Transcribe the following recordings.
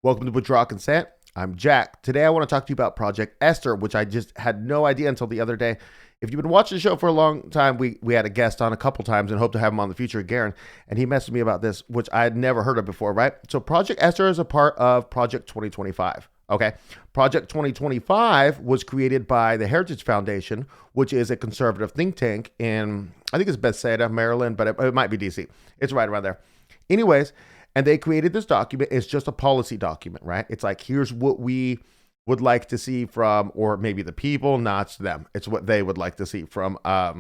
Welcome to Withdraw Consent. I'm Jack. Today I want to talk to you about Project Esther, which I just had no idea until the other day. If you've been watching the show for a long time, we had a guest on a couple times and hope to have him on in the future, Garen, and he messaged me about this, which I had never heard of before, right? So Project Esther is a part of Project 2025. Okay. Project 2025 was created by the Heritage Foundation, which is a conservative think tank in, I think it's Bethesda, Maryland, but it might be DC. It's right around there. Anyways, and they created this document. It's just a policy document, right? It's like, here's what we would like to see from, or maybe the people, not them. It's what they would like to see from a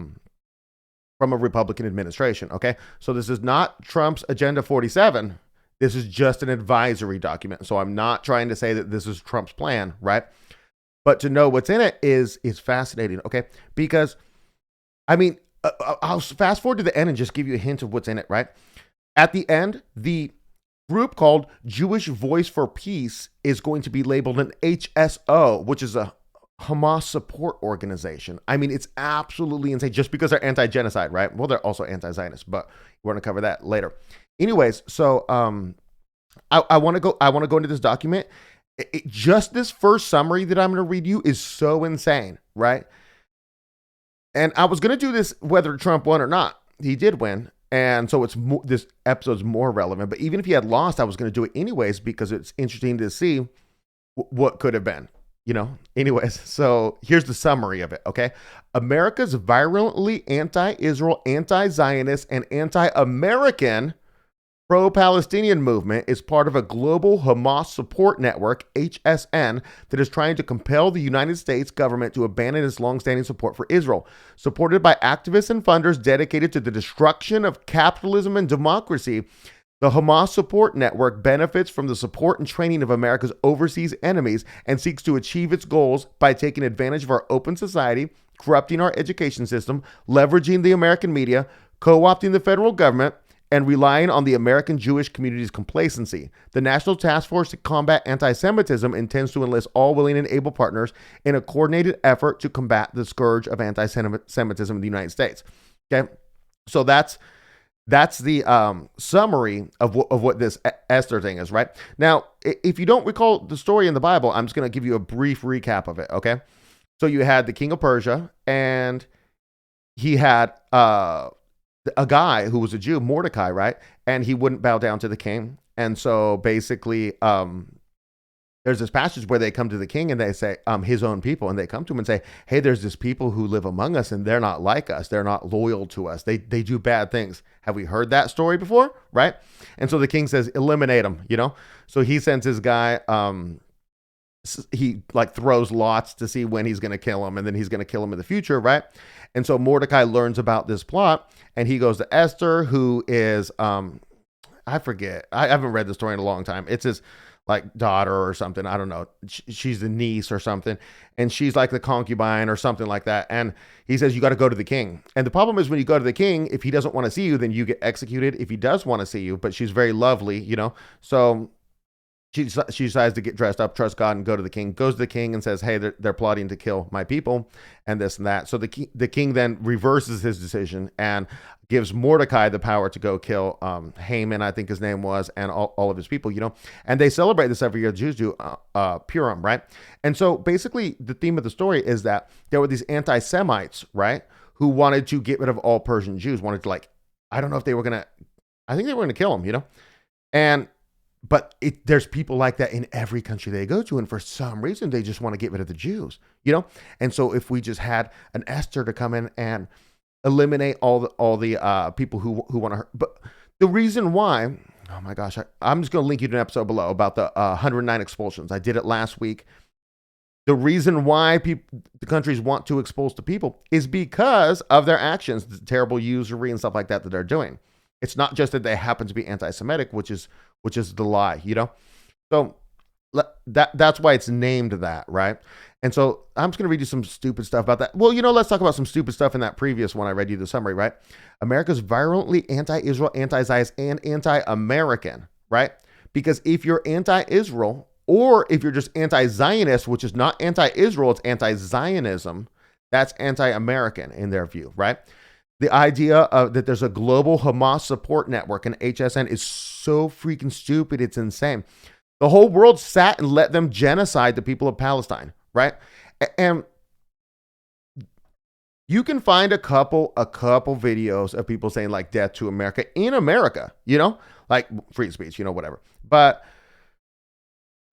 Republican administration. Okay. So this is not Trump's Agenda 47. This is just an advisory document. So I'm not trying to say that this is Trump's plan, right? But to know what's in it is fascinating, okay? Because, I mean, I'll fast forward to the end and just give you a hint of what's in it, right? At the end, the group called Jewish Voice for Peace is going to be labeled an HSO, which is a Hamas Support Organization. I mean, it's absolutely insane just because they're anti-genocide, right? Well, they're also anti-Zionist, but we're going to cover that later. Anyways, so I want to go into this document. Just this first summary that I'm going to read you is so insane, right? And I was going to do this whether Trump won or not. He did win, and so this episode's more relevant. But even if he had lost, I was going to do it anyways because it's interesting to see what could have been. Anyways, so here's the summary of it, okay? America's virulently anti-Israel, anti-Zionist, and anti-American pro-Palestinian movement is part of a global Hamas support network, HSN, that is trying to compel the United States government to abandon its longstanding support for Israel. Supported by activists and funders dedicated to the destruction of capitalism and democracy, the Hamas Support Network benefits from the support and training of America's overseas enemies and seeks to achieve its goals by taking advantage of our open society, corrupting our education system, leveraging the American media, co-opting the federal government, and relying on the American Jewish community's complacency. The National Task Force to Combat Anti-Semitism intends to enlist all willing and able partners in a coordinated effort to combat the scourge of anti-Semitism in the United States. Okay, so that's the summary of what this Esther thing is, right? Now, if you don't recall the story in the Bible, I'm just going to give you a brief recap of it, okay? So you had the king of Persia, and he had a guy who was a Jew, Mordecai, right? And he wouldn't bow down to the king. And so basically, there's this passage where they come to the king and they say, his own people, and they come to him and say, hey, there's this people who live among us and they're not like us. They're not loyal to us. They do bad things. Have we heard that story before? Right? And so the king says, eliminate them, So he sends his guy, he like throws lots to see when he's going to kill him, and then he's going to kill him in the future, right? And so Mordecai learns about this plot, and he goes to Esther, who is, I forget. I haven't read the story in a long time. It's his like daughter or something. I don't know. She's the niece or something. And she's like the concubine or something like that. And he says, you got to go to the king. And the problem is when you go to the king, if he doesn't want to see you, then you get executed. If he does want to see you, but she's very lovely, So she decides to get dressed up, trust God, and go to the king. Goes to the king and says, hey, they're plotting to kill my people and this and that. So the king then reverses his decision and gives Mordecai the power to go kill Haman, I think his name was, and all of his people, And they celebrate this every year. The Jews do Purim, right? And so basically the theme of the story is that there were these anti-Semites, right, who wanted to get rid of all Persian Jews, wanted to I don't know if they were going to, I think they were going to kill them, But there's people like that in every country they go to, and for some reason they just want to get rid of the Jews, And so if we just had an Esther to come in and eliminate all the people who want to hurt, but the reason why, oh my gosh, I'm just going to link you to an episode below about the 109 expulsions. I did it last week. The reason why the countries want to expose the people is because of their actions, the terrible usury and stuff like that they're doing. It's not just that they happen to be anti-Semitic, which is the lie, So that's why it's named that, right? And so I'm just going to read you some stupid stuff about that. Well, let's talk about some stupid stuff in that previous one I read you the summary, right? America's virulently anti-Israel, anti-Zionist, and anti-American, right? Because if you're anti-Israel, or if you're just anti-Zionist, which is not anti-Israel, it's anti-Zionism, that's anti-American in their view, right? The idea that there's a global Hamas support network, and HSN, is so freaking stupid. It's insane. The whole world sat and let them genocide the people of Palestine, right? And you can find a couple videos of people saying like death to America in America, like free speech, whatever. But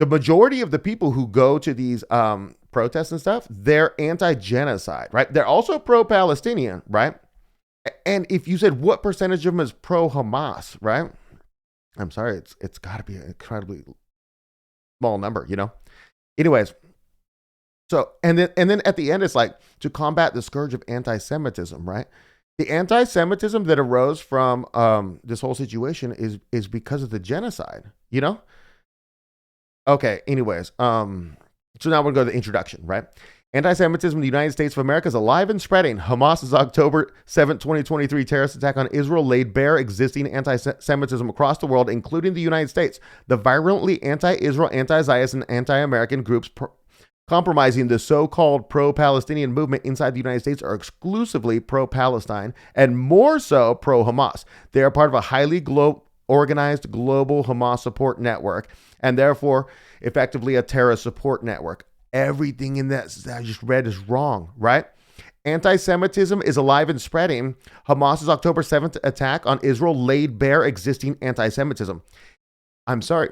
the majority of the people who go to these protests and stuff, they're anti-genocide, right? They're also pro-Palestinian, right? And if you said what percentage of them is pro-Hamas, right? I'm sorry, it's got to be an incredibly small number, Anyways, so and then at the end, it's like to combat the scourge of anti-Semitism, right? The anti-Semitism that arose from this whole situation is because of the genocide, Okay, anyways, so now we're going to go to the introduction, right? Anti-Semitism in the United States of America is alive and spreading. Hamas's October 7, 2023 terrorist attack on Israel laid bare existing anti-Semitism across the world, including the United States. The virulently anti-Israel, anti-Zionist, and anti-American groups compromising the so-called pro-Palestinian movement inside the United States are exclusively pro-Palestine and more so pro-Hamas. They are part of a highly organized global Hamas support network and therefore effectively a terrorist support network. Everything in that I just read is wrong, right? Anti-Semitism is alive and spreading. Hamas's October 7th attack on Israel laid bare existing anti-Semitism. I'm sorry.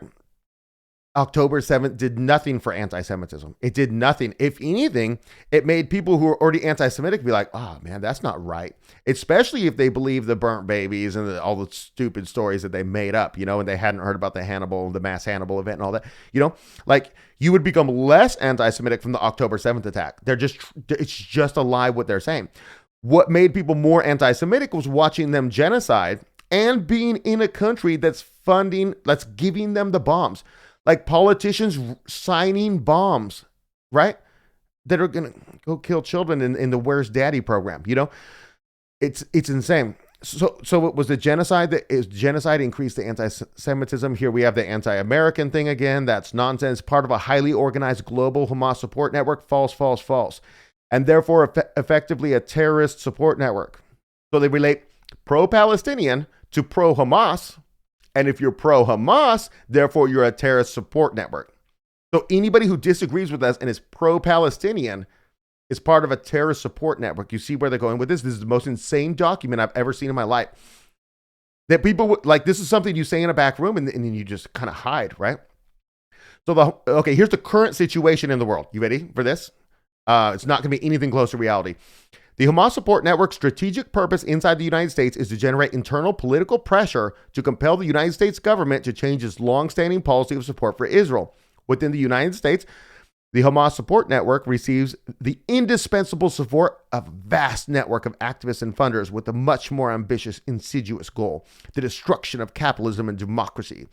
October 7th did nothing for anti-Semitism. It did nothing. If anything, it made people who are already anti-Semitic be like, oh man, that's not right. Especially if they believe the burnt babies and all the stupid stories that they made up, and they hadn't heard about the mass Hannibal event and all that, like you would become less anti-Semitic from the October 7th attack. It's just a lie what they're saying. What made people more anti-Semitic was watching them genocide and being in a country that's giving them the bombs. Like politicians signing bombs, right? That are going to go kill children in the Where's Daddy program, It's insane. So it was the genocide increased the anti-Semitism. Here we have the anti-American thing again. That's nonsense. Part of a highly organized global Hamas support network. False, false, false. And therefore effectively a terrorist support network. So they relate pro-Palestinian to pro-Hamas. And if you're pro-Hamas, therefore you're a terrorist support network. So anybody who disagrees with us and is pro-Palestinian is part of a terrorist support network. You see where they're going with this? This is the most insane document I've ever seen in my life. That people, this is something you say in a back room and then you just kind of hide, right? So here's the current situation in the world. You ready for this? It's not going to be anything close to reality. The Hamas Support Network's strategic purpose inside the United States is to generate internal political pressure to compel the United States government to change its long-standing policy of support for Israel. Within the United States, the Hamas Support Network receives the indispensable support of a vast network of activists and funders with a much more ambitious, insidious goal: the destruction of capitalism and democracy.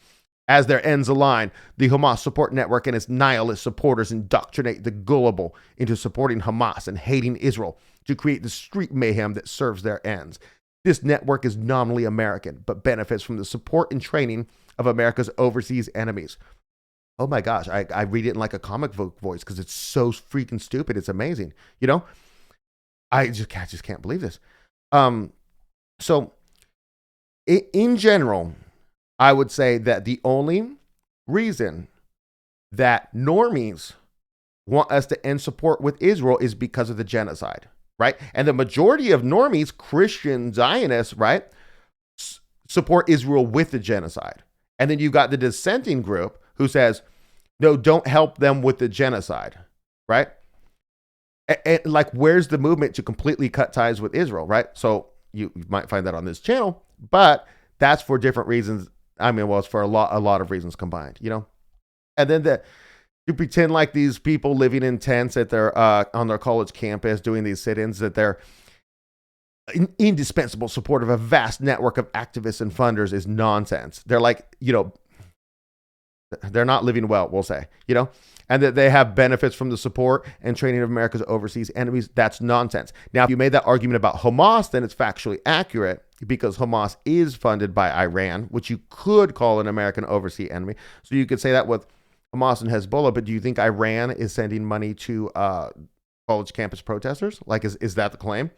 As their ends align, the Hamas Support Network and its nihilist supporters indoctrinate the gullible into supporting Hamas and hating Israel to create the street mayhem that serves their ends. This network is nominally American, but benefits from the support and training of America's overseas enemies. Oh my gosh, I read it in like a comic book voice because it's so freaking stupid. It's amazing. I just can't believe this. So in general, I would say that the only reason that normies want us to end support with Israel is because of the genocide, right? And the majority of normies, Christian Zionists, right, support Israel with the genocide. And then you've got the dissenting group who says, no, don't help them with the genocide, right? And where's the movement to completely cut ties with Israel, right? So you might find that on this channel, but that's for different reasons. It's for a lot of reasons combined, And then you pretend like these people living in tents at their on their college campus doing these sit-ins, that they're indispensable support of a vast network of activists and funders is nonsense. They're they're not living well, we'll say, and that they have benefits from the support and training of America's overseas enemies. That's nonsense. Now, if you made that argument about Hamas, then it's factually accurate because Hamas is funded by Iran, which you could call an American overseas enemy. So you could say that with Hamas and Hezbollah, but do you think Iran is sending money to college campus protesters? Is that the claim?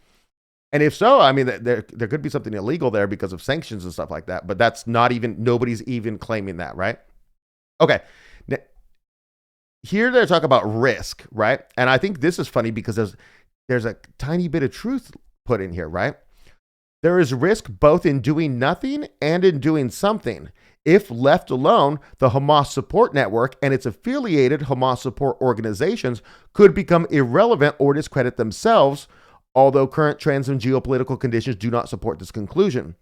And if so, there could be something illegal there because of sanctions and stuff like that, but that's nobody's even claiming that, right? Okay, here they're talking about risk, right? And I think this is funny because there's a tiny bit of truth put in here, right? There is risk both in doing nothing and in doing something. If left alone, the Hamas Support Network and its affiliated Hamas Support Organizations could become irrelevant or discredit themselves, although current trends and geopolitical conditions do not support this conclusion.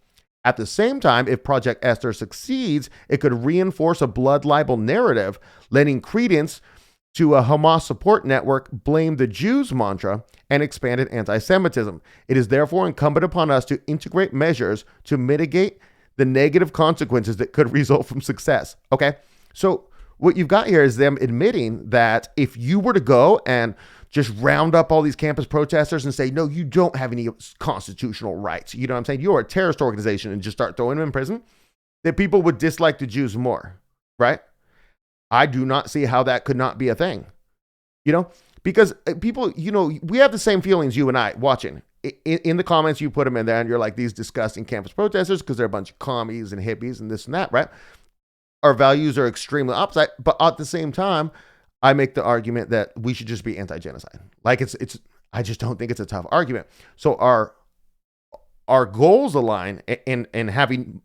At the same time, if Project Esther succeeds, it could reinforce a blood libel narrative, lending credence to a Hamas Support Network blame the Jews mantra and expanded anti-Semitism. It is therefore incumbent upon us to integrate measures to mitigate the negative consequences that could result from success. Okay, so what you've got here is them admitting that if you were to go and just round up all these campus protesters and say, no, you don't have any constitutional rights, you know what I'm saying? You're a terrorist organization, and just start throwing them in prison, that people would dislike the Jews more, right? I do not see how that could not be a thing, because people, we have the same feelings, you and I, watching. In the comments, you put them in there and you're like, these disgusting campus protesters because they're a bunch of commies and hippies and this and that, right? Our values are extremely opposite, but at the same time, I make the argument that we should just be anti-genocide. Like I just don't think it's a tough argument. So our goals align in having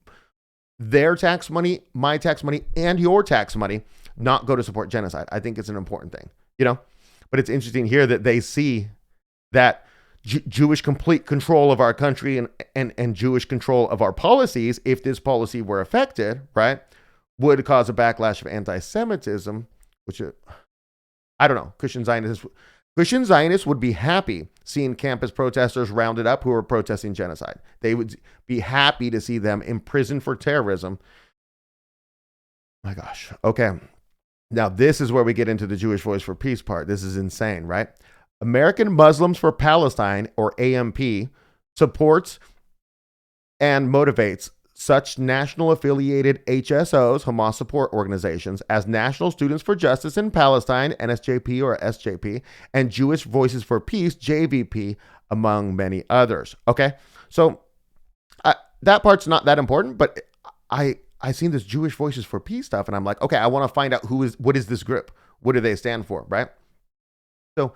their tax money, my tax money, and your tax money not go to support genocide. I think it's an important thing, but it's interesting here that they see that Jewish complete control of our country and Jewish control of our policies, if this policy were affected, right, would cause a backlash of anti-Semitism, which I don't know. Christian Zionists would be happy seeing campus protesters rounded up who are protesting genocide. They would be happy to see them imprisoned for terrorism. My gosh. Okay. Now, this is where we get into the Jewish Voice for Peace part. This is insane, right? American Muslims for Palestine, or AMP, supports and motivates such national affiliated HSOs, Hamas Support Organizations, as National Students for Justice in Palestine, NSJP or SJP, and Jewish Voices for Peace, JVP, among many others. Okay, so that part's not that important, but I seen this Jewish Voices for Peace stuff, and I'm like, okay, I want to find out what is this group? What do they stand for, right? So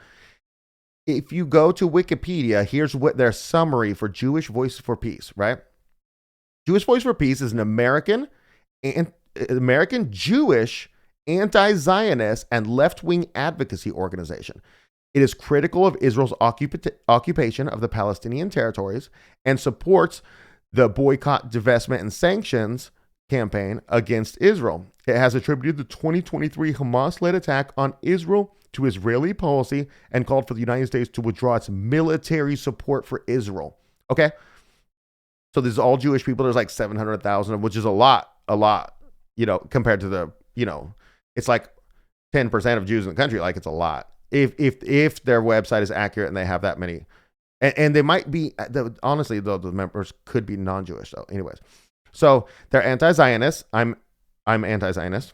if you go to Wikipedia, here's what their summary for Jewish Voices for Peace, right? Jewish Voice for Peace is an American Jewish anti-Zionist and left-wing advocacy organization. It is critical of Israel's occupation of the Palestinian territories and supports the boycott, divestment, and sanctions campaign against Israel. It has attributed the 2023 Hamas-led attack on Israel to Israeli policy and called for the United States to withdraw its military support for Israel. Okay? So this is all Jewish people. There's like 700,000, which is a lot, compared to the, it's like 10% of Jews in the country. Like, it's a lot. If their website is accurate and they have that many, and they might be, honestly, though, the members could be non-Jewish. So anyways, so they're anti-Zionist. I'm anti-Zionist.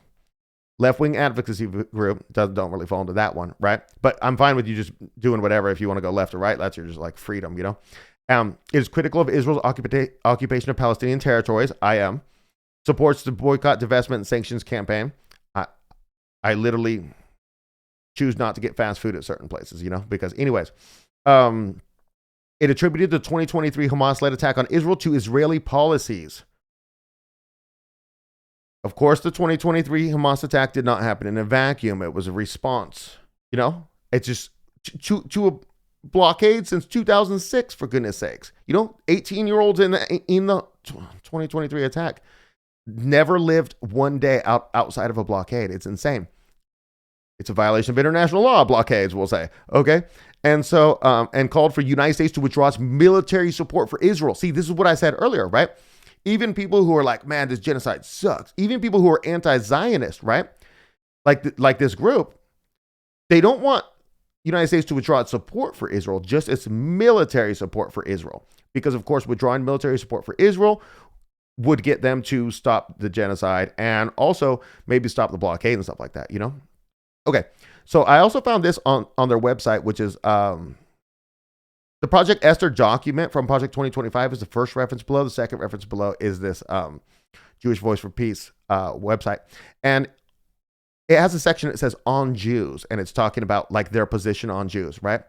Left-wing advocacy group don't really fall into that one, right? But I'm fine with you just doing whatever. If you want to go left or right, that's your just like freedom, It is critical of Israel's occupation of Palestinian territories. I am. Supports the boycott, divestment, and sanctions campaign. I literally choose not to get fast food at certain places, because anyways, it attributed the 2023 Hamas-led attack on Israel to Israeli policies. Of course, the 2023 Hamas attack did not happen in a vacuum. It was a response. It's just to a blockade since 2006, for goodness sakes. 18-year-olds in the 2023 attack never lived one day outside of a blockade. It's insane. It's a violation of international law, blockades, we'll say. Okay? And so, and called for the United States to withdraw its military support for Israel. See, this is what I said earlier, right? Even people who are like, man, this genocide sucks. Even people who are anti-Zionist, right? Like this group, they don't want United States to withdraw its support for Israel, just its military support for Israel. Because, of course, withdrawing military support for Israel would get them to stop the genocide and also maybe stop the blockade and stuff like that, Okay, so I also found this on their website, which is the Project Esther document from Project 2025 is the first reference below. The second reference below is this Jewish Voice for Peace website. And it has a section that says on Jews, and it's talking about like their position on Jews, right?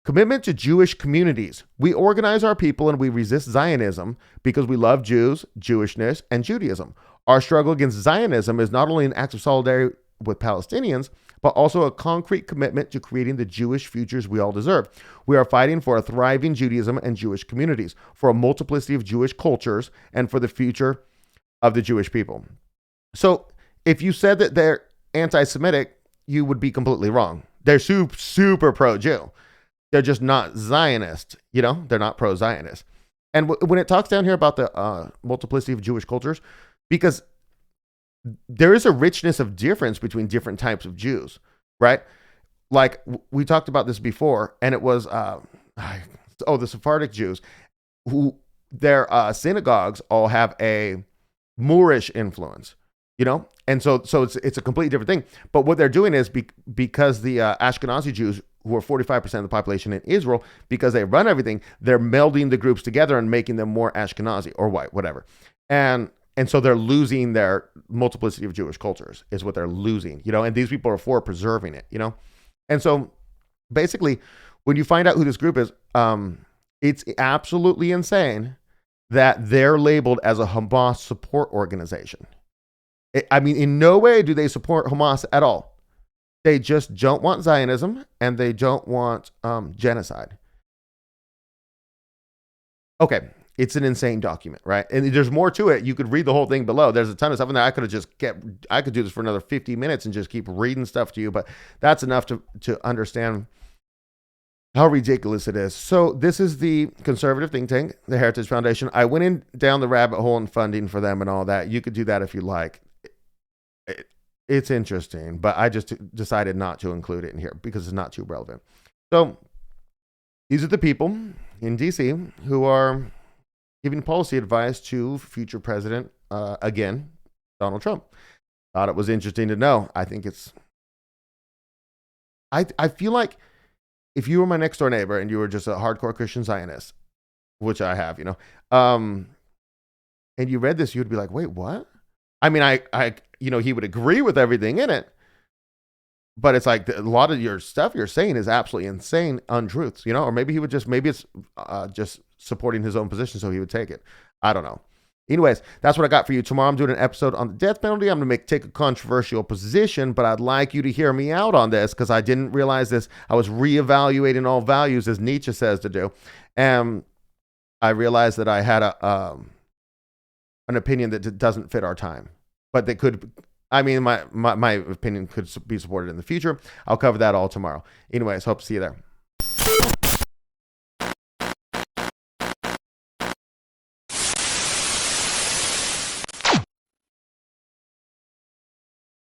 Commitment to Jewish communities. We organize our people and we resist Zionism because we love Jews, Jewishness, and Judaism. Our struggle against Zionism is not only an act of solidarity with Palestinians, but also a concrete commitment to creating the Jewish futures we all deserve. We are fighting for a thriving Judaism and Jewish communities, for a multiplicity of Jewish cultures, and for the future of the Jewish people. So if you said that they're anti-Semitic, you would be completely wrong. They're super pro-Jew. They're just not Zionist, they're not pro-Zionist. And when it talks down here about the multiplicity of Jewish cultures, because there is a richness of difference between different types of Jews, right? Like we talked about this before, and it was, the Sephardic Jews, who their synagogues all have a Moorish influence, and so it's a completely different thing. But what they're doing is because the Ashkenazi Jews, who are 45% of the population in Israel, because they run everything, they're melding the groups together and making them more Ashkenazi or white, whatever. And so they're losing their multiplicity of Jewish cultures is what they're losing, and these people are for preserving it, And so basically, when you find out who this group is, it's absolutely insane that they're labeled as a Hamas Support Organization. In no way do they support Hamas at all. They just don't want Zionism, and they don't want genocide. Okay, it's an insane document, right? And there's more to it. You could read the whole thing below. There's a ton of stuff in there. I could do this for another 50 minutes and just keep reading stuff to you, but that's enough to understand how ridiculous it is. So this is the conservative think tank, the Heritage Foundation. I went in down the rabbit hole in funding for them and all that. You could do that if you like. It's interesting, but I just decided not to include it in here because it's not too relevant. So these are the people in DC who are giving policy advice to future president, again, Donald Trump. Thought it was interesting to know. I think I feel like if you were my next door neighbor and you were just a hardcore Christian Zionist, which I have, and you read this, you'd be like, wait, what? He would agree with everything in it, but it's like a lot of your stuff you're saying is absolutely insane untruths, or maybe it's just supporting his own position, so he would take it. I don't know. Anyways, that's what I got for you. Tomorrow I'm doing an episode on the death penalty. I'm going to take a controversial position, but I'd like you to hear me out on this because I didn't realize this. I was reevaluating all values, as Nietzsche says to do, and I realized that I had an opinion that doesn't fit our time, but that could, my opinion could be supported in the future. I'll cover that all tomorrow. Anyways, hope to see you there.